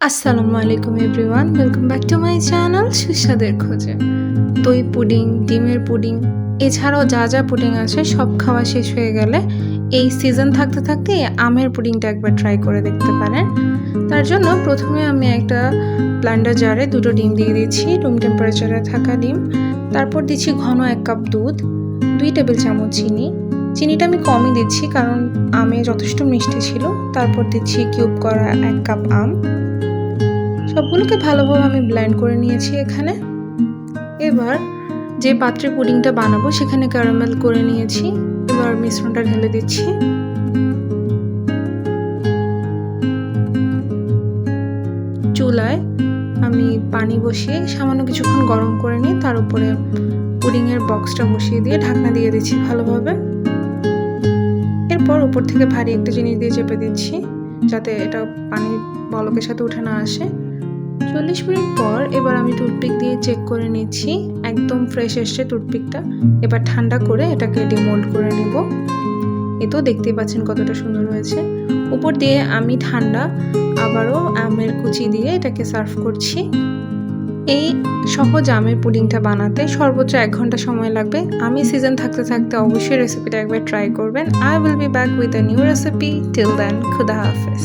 আসসালামু আলাইকুম everyone, welcome back to my channel সুস্বাদের খোঁজে। দই পুডিং, ডিমের পুডিং এছাড়াও যা যা পুডিং আছে সব খাওয়া শেষ হয়ে গেলে এই সিজন থাকতে থাকতে আমের পুডিংটা একবার ট্রাই করে দেখতে পারেন। তার জন্য প্রথমে আমি একটা ব্লেন্ডার জারে 2টো ডিম দিয়ে দিচ্ছি, রুম টেম্পারেচারে থাকা ডিম। তারপর দিচ্ছি ঘন 1 কাপ দুধ, 2 টেবিল চামচ চিনি। চিনিটা আমি কমই দিচ্ছি কারণ আমে যথেষ্ট মিষ্টি ছিল। তারপর দিচ্ছি কিউব করা 1 কাপ আম। সবগুলোকে ভালোভাবে আমি ব্লেন্ড করে নিয়েছি এখানে। এবার যে পাত্রে পুডিংটা বানাবো সেখানে ক্যারামেল করে নিয়েছি। এবার মিশ্রণটা ঢেলে দিচ্ছি। চুলায় আমি পানি বসিয়ে সামান্য কিছুক্ষণ গরম করে নিয়ে তার উপরে পুডিংয়ের বক্সটা বসিয়ে দিয়ে ঢাকনা দিয়ে দিচ্ছি ভালোভাবে। এরপর উপর থেকে ভারী একটা জিনিস দিয়ে চেপে দিচ্ছি যাতে এটা পানির বলকের সাথে উঠে না আসে। 40 মিনিট পর এবার আমি টুথপিক দিয়ে চেক করে নিচ্ছি, একদম ফ্রেশ এসছে টুথপিকটা। এবার ঠান্ডা করে এটাকে ডিমোল্ড করে নেব। এতেও দেখতেই পাচ্ছেন কতটা সুন্দর হয়েছে। উপর দিয়ে আমি ঠান্ডা আবারও আমের কুচি দিয়ে এটাকে সার্ভ করছি। এই সহজ আমের পুডিংটা বানাতে সর্বোচ্চ 1 ঘন্টা সময় লাগবে। আমি সিজন থাকতে থাকতে অবশ্যই রেসিপিটা একবার ট্রাই করবেন। I will be back with a new recipe. Till then, খুদা হাফেজ।